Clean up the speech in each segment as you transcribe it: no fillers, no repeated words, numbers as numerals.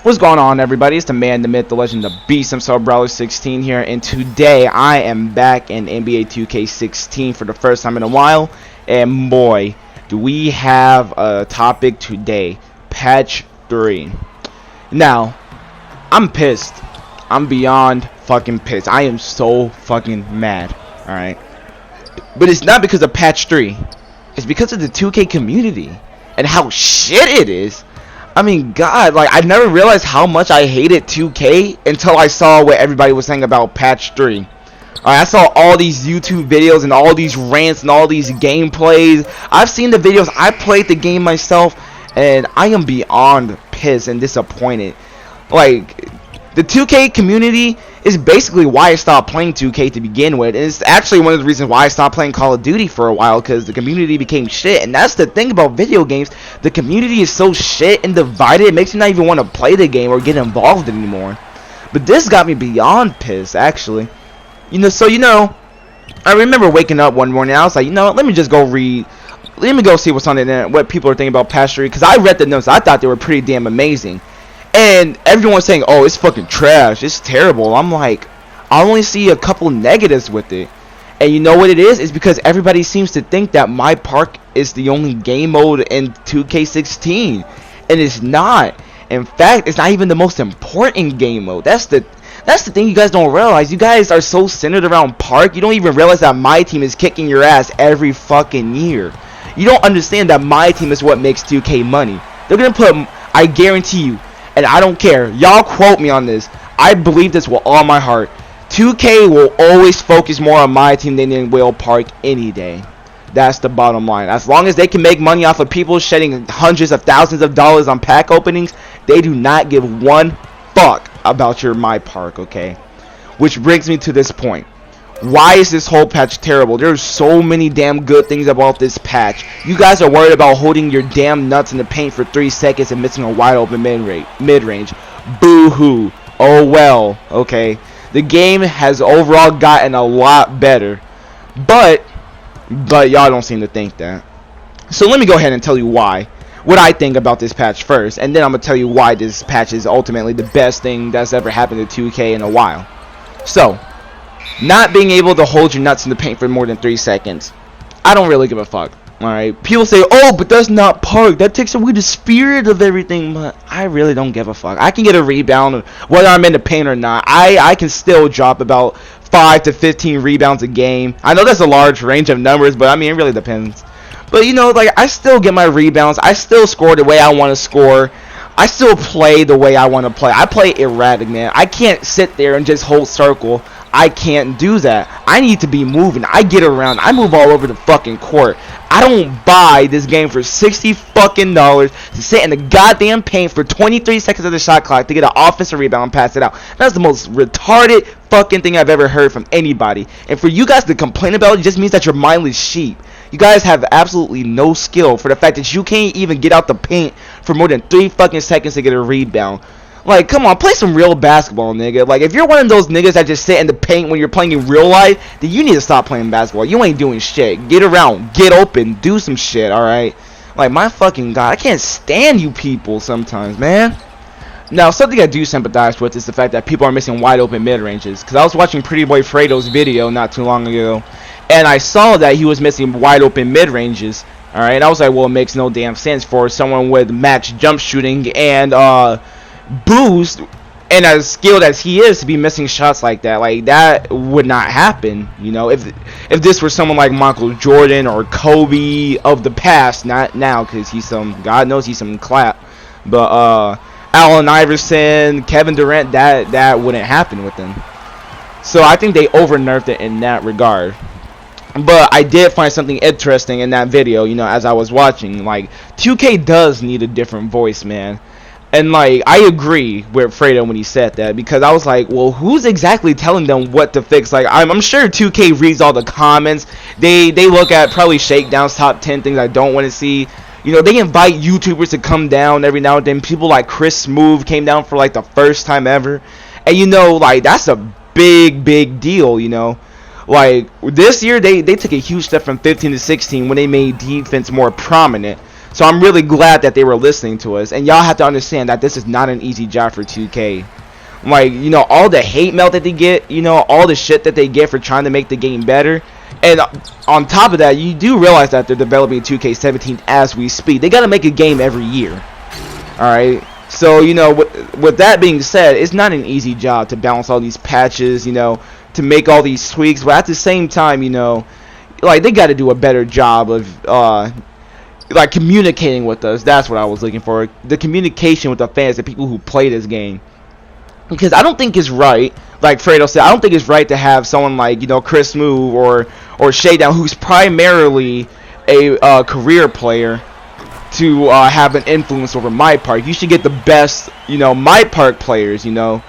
What's going on, everybody? It's the man, the myth, the legend, the beast himself, Brawler16 here, and today I am back in NBA 2K16 for the first time in a while, and boy, do we have a topic today, Patch 3. Now, I'm pissed. I'm beyond fucking pissed. I am so fucking mad, alright? But it's not because of Patch 3. It's because of the 2K community and how shit it is. I mean, God, like, I never realized how much I hated 2K until I saw what everybody was saying about Patch 3. Alright, I saw all these YouTube videos and all these rants and all these gameplays. I've seen the videos. I played the game myself, and I am beyond pissed and disappointed. Like, the 2K community is basically why I stopped playing 2K to begin with. And it's actually one of the reasons why I stopped playing Call of Duty for a while, because the community became shit. And that's the thing about video games. The community is so shit and divided, it makes you not even want to play the game or get involved anymore. But this got me beyond pissed, actually. I remember waking up one morning, I was like, let me just go read. Let me go see what's on the internet, what people are thinking about Patch 3. Because I read the notes, I thought they were pretty damn amazing. And everyone's saying, oh, it's fucking trash, it's terrible. I'm like, I only see a couple negatives with it. And you know what it is? It's because everybody seems to think that My Park is the only game mode in 2K16. And it's not. In fact, it's not even the most important game mode. That's the thing you guys don't realize. You guys are so centered around Park, you don't even realize that My Team is kicking your ass every fucking year. You don't understand that My Team is what makes 2K money. They're gonna put, I guarantee you, and I don't care, y'all quote me on this, I believe this with all my heart, 2K will always focus more on My Team than they will Park any day. That's the bottom line. As long as they can make money off of people shedding hundreds of thousands of dollars on pack openings, they do not give one fuck about your My Park, okay? Which brings me to this point. Why is this whole patch terrible? There's so many damn good things about this patch. You guys are worried about holding your damn nuts in the paint for 3 seconds and missing a wide open mid-range. Boo-hoo. Oh well, okay. The game has overall gotten a lot better. But y'all don't seem to think that. So let me go ahead and tell you why. What I think about this patch first. And then I'm going to tell you why this patch is ultimately the best thing that's ever happened to 2K in a while. So, not being able to hold your nuts in the paint for more than 3 seconds, I don't really give a fuck. Alright, people say, oh, but that's not Park, that takes away the spirit of everything. But I really don't give a fuck. I can get a rebound whether I'm in the paint or not. I can still drop about 5 to 15 rebounds a game. I know that's a large range of numbers, but I mean, it really depends. But like, I still get my rebounds. I still score the way I want to score. I still play the way I want to play. I play erratic, man. I can't sit there and just hold circle. I can't do that. I need to be moving. I get around. I move all over the fucking court. I don't buy this game for $60 fucking dollars to sit in the goddamn paint for 23 seconds of the shot clock to get an offensive rebound and pass it out. That's the most retarded fucking thing I've ever heard from anybody. And for you guys to complain about it just means that you're mindless sheep. You guys have absolutely no skill for the fact that you can't even get out the paint for more than 3 fucking seconds to get a rebound. Like, come on, play some real basketball, nigga. Like, if you're one of those niggas that just sit in the paint when you're playing in real life, then you need to stop playing basketball. You ain't doing shit. Get around. Get open. Do some shit, alright? Like, my fucking God, I can't stand you people sometimes, man. Now, something I do sympathize with is the fact that people are missing wide open mid-ranges. Because I was watching Pretty Boy Fredo's video not too long ago, and I saw that he was missing wide open mid-ranges. Alright, I was like, well, it makes no damn sense for someone with max jump shooting and, boost, and as skilled as he is, to be missing shots like that. Like, that would not happen, if this were someone like Michael Jordan or Kobe of the past, not now, because he's some, God knows he's some clap, but Allen Iverson, Kevin Durant, that wouldn't happen with them. So I think they over-nerfed it in that regard. But I did find something interesting in that video, as I was watching. Like, 2K does need a different voice, man. And, like, I agree with Fredo when he said that, because I was like, well, who's exactly telling them what to fix? Like, I'm sure 2K reads all the comments. They look at probably Shakedown's top 10 things I don't want to see. They invite YouTubers to come down every now and then. People like Chris Smooth came down for, like, the first time ever. And, like, that's a big deal, Like, this year, they took a huge step from 15 to 16 when they made defense more prominent. So I'm really glad that they were listening to us. And y'all have to understand that this is not an easy job for 2K. Like, you know, all the hate mail that they get, you know, all the shit that they get for trying to make the game better. And on top of that, you do realize that they're developing 2K17 as we speak. They got to make a game every year. Alright? So, you know, with that being said, it's not an easy job to balance all these patches, you know, to make all these tweaks. But at the same time, you know, like, they got to do a better job of, like, communicating with us. That's what I was looking for. The communication with the fans, the people who play this game. Because I don't think it's right, like Fredo said, I don't think it's right to have someone like, you know, Chris Smoove or Shakedown, who's primarily a career player, to have an influence over My Park. You should get the best, you know, My Park players, you know.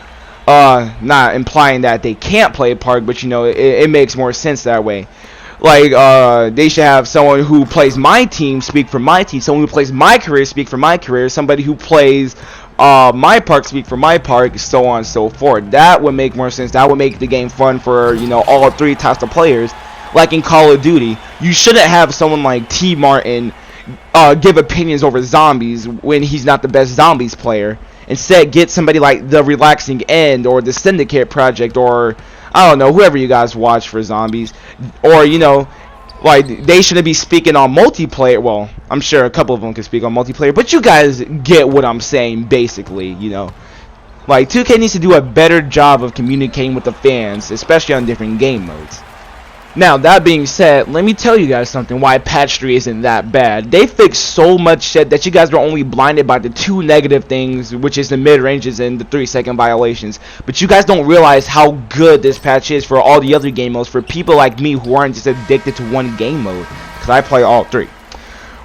Not implying that they can't play Park, but, you know, it makes more sense that way. Like, they should have someone who plays my team speak for my team, someone who plays my career speak for my career, somebody who plays My Park speak for My Park, so on and so forth. That would make more sense. That would make the game fun for, you know, all three types of players. Like in Call of Duty, you shouldn't have someone like T. Martin give opinions over zombies when he's not the best zombies player. Instead, get somebody like The Relaxing End or the Syndicate Project, or I don't know, whoever you guys watch for zombies. Or, you know, like, they shouldn't be speaking on multiplayer. Well, I'm sure a couple of them can speak on multiplayer, but you guys get what I'm saying, basically, you know. Like, 2K needs to do a better job of communicating with the fans, especially on different game modes. Now, that being said, let me tell you guys something why patch 3 isn't that bad. They fixed so much shit that you guys were only blinded by the two negative things, which is the mid-ranges and the 3-second violations. But you guys don't realize how good this patch is for all the other game modes, for people like me who aren't just addicted to one game mode, because I play all three.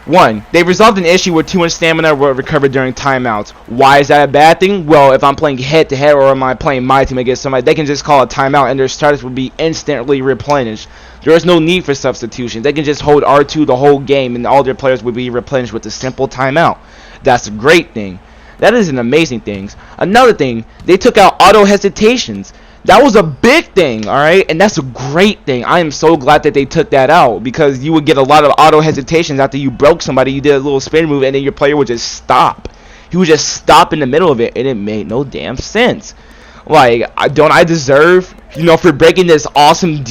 1. They resolved an issue where too much stamina were recovered during timeouts. Why is that a bad thing? Well, if I'm playing head-to-head or am I playing my team against somebody, they can just call a timeout and their status will be instantly replenished. There is no need for substitution. They can just hold R2 the whole game and all their players will be replenished with a simple timeout. That's a great thing. That is an amazing thing. Another thing, they took out auto hesitations. That was a big thing, alright? And that's a great thing. I am so glad that they took that out, because you would get a lot of auto hesitations after you broke somebody. You did a little spin move and then your player would just stop. He would just stop in the middle of it, and it made no damn sense. Like, don't I deserve, you know, for breaking this awesome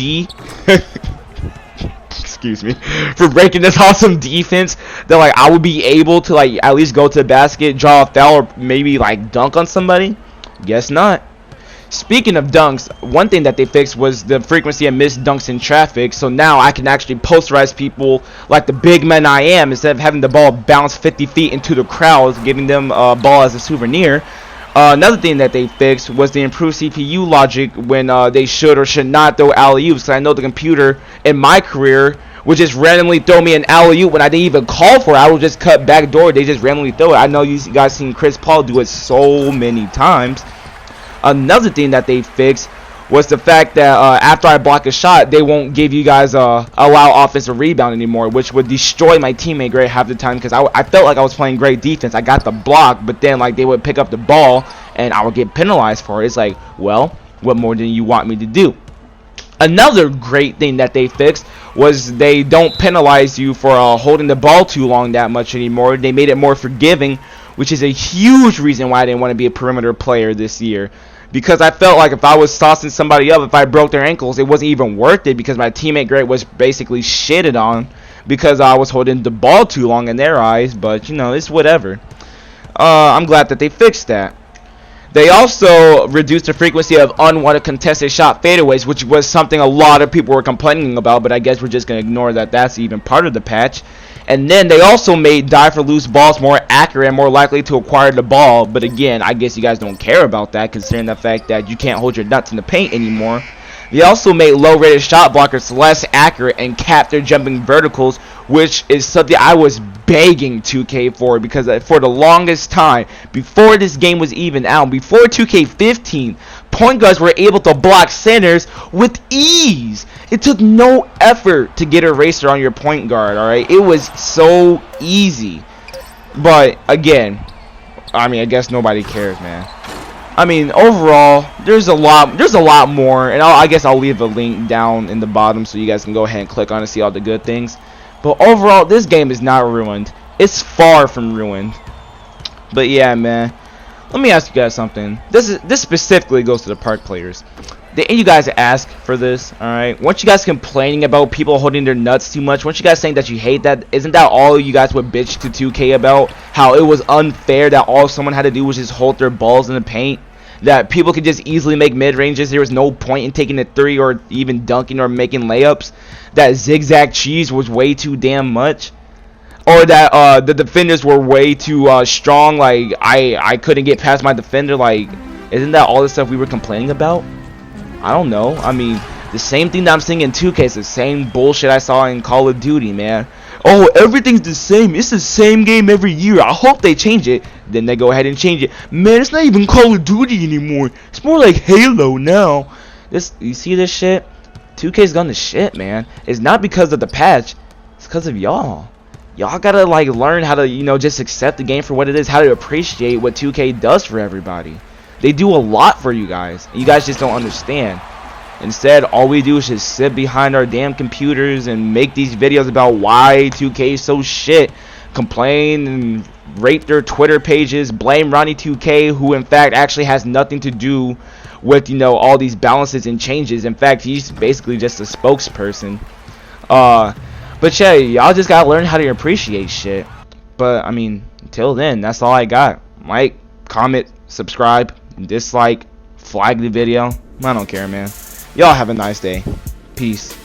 excuse me, for breaking this awesome defense, that, like, I would be able to, like, at least go to the basket, draw a foul, or maybe, like, dunk on somebody? Guess not. Speaking of dunks, one thing that they fixed was the frequency of missed dunks in traffic, so now I can actually posterize people like the big man I am, instead of having the ball bounce 50 feet into the crowd, giving them a ball as a souvenir. Another thing that they fixed was the improved CPU logic when they should or should not throw alley-oops, because I know the computer in my career would just randomly throw me an alley-oop when I didn't even call for it. I would just cut back door, they just randomly throw it. I know you guys seen Chris Paul do it so many times. Another thing that they fixed was the fact that after I block a shot, they won't give you guys allow offensive rebound anymore, which would destroy my teammate great half the time, because I felt like I was playing great defense. I got the block, but then, like, they would pick up the ball and I would get penalized for it. It's like, well, what more do you want me to do? Another great thing that they fixed was they don't penalize you for holding the ball too long that much anymore. They made it more forgiving, which is a huge reason why I didn't want to be a perimeter player this year. Because I felt like if I was tossing somebody up, if I broke their ankles, it wasn't even worth it, because my teammate Greg was basically shitted on because I was holding the ball too long in their eyes. But, you know, it's whatever. I'm glad that they fixed that. They also reduced the frequency of unwanted contested shot fadeaways, which was something a lot of people were complaining about, but I guess we're just going to ignore that that's even part of the patch. And then they also made die for loose balls more accurate and more likely to acquire the ball. But again, I guess you guys don't care about that, considering the fact that you can't hold your nuts in the paint anymore. They also made low-rated shot blockers less accurate and capped their jumping verticals, which is something I was begging 2K for, because for the longest time, before this game was even out, before 2K15, point guards were able to block centers with ease. It took no effort to get a racer on your point guard, alright? It was so easy. But, again, I mean, I guess nobody cares, man. I mean, overall, there's a lot more, and I guess I'll leave a link down in the bottom so you guys can go ahead and click on and see all the good things. But overall, this game is not ruined. It's far from ruined. But yeah, man. Let me ask you guys something. This specifically goes to the park players. Didn't you guys ask for this? Alright? Weren't you guys complaining about people holding their nuts too much? Weren't you guys saying that you hate that? Isn't that all you guys would bitch to 2K about? How it was unfair that all someone had to do was just hold their balls in the paint? That people could just easily make mid-ranges. There was no point in taking a 3 or even dunking or making layups. That zigzag cheese was way too damn much. Or that the defenders were way too strong. Like, I couldn't get past my defender. Like, isn't that all the stuff we were complaining about? I don't know. I mean, the same thing that I'm seeing in 2K is the same bullshit I saw in Call of Duty, man. Oh, everything's the same. It's the same game every year. I hope they change it. Then they go ahead and change it. Man, it's not even Call of Duty anymore. It's more like Halo now. You see this shit? 2K's gone to shit, man. It's not because of the patch. It's because of y'all. Y'all gotta like learn how to, you know, just accept the game for what it is. How to appreciate what 2K does for everybody. They do a lot for you guys. You guys just don't understand. Instead, all we do is just sit behind our damn computers and make these videos about why 2K is so shit. Complain and rate their Twitter pages. Blame Ronnie 2K, who in fact actually has nothing to do with, you know, all these balances and changes. In fact, he's basically just a spokesperson. But yeah, y'all just gotta learn how to appreciate shit. But I mean, until then, that's all I got. Like, comment, subscribe, dislike, flag the video. I don't care, man. Y'all have a nice day. Peace.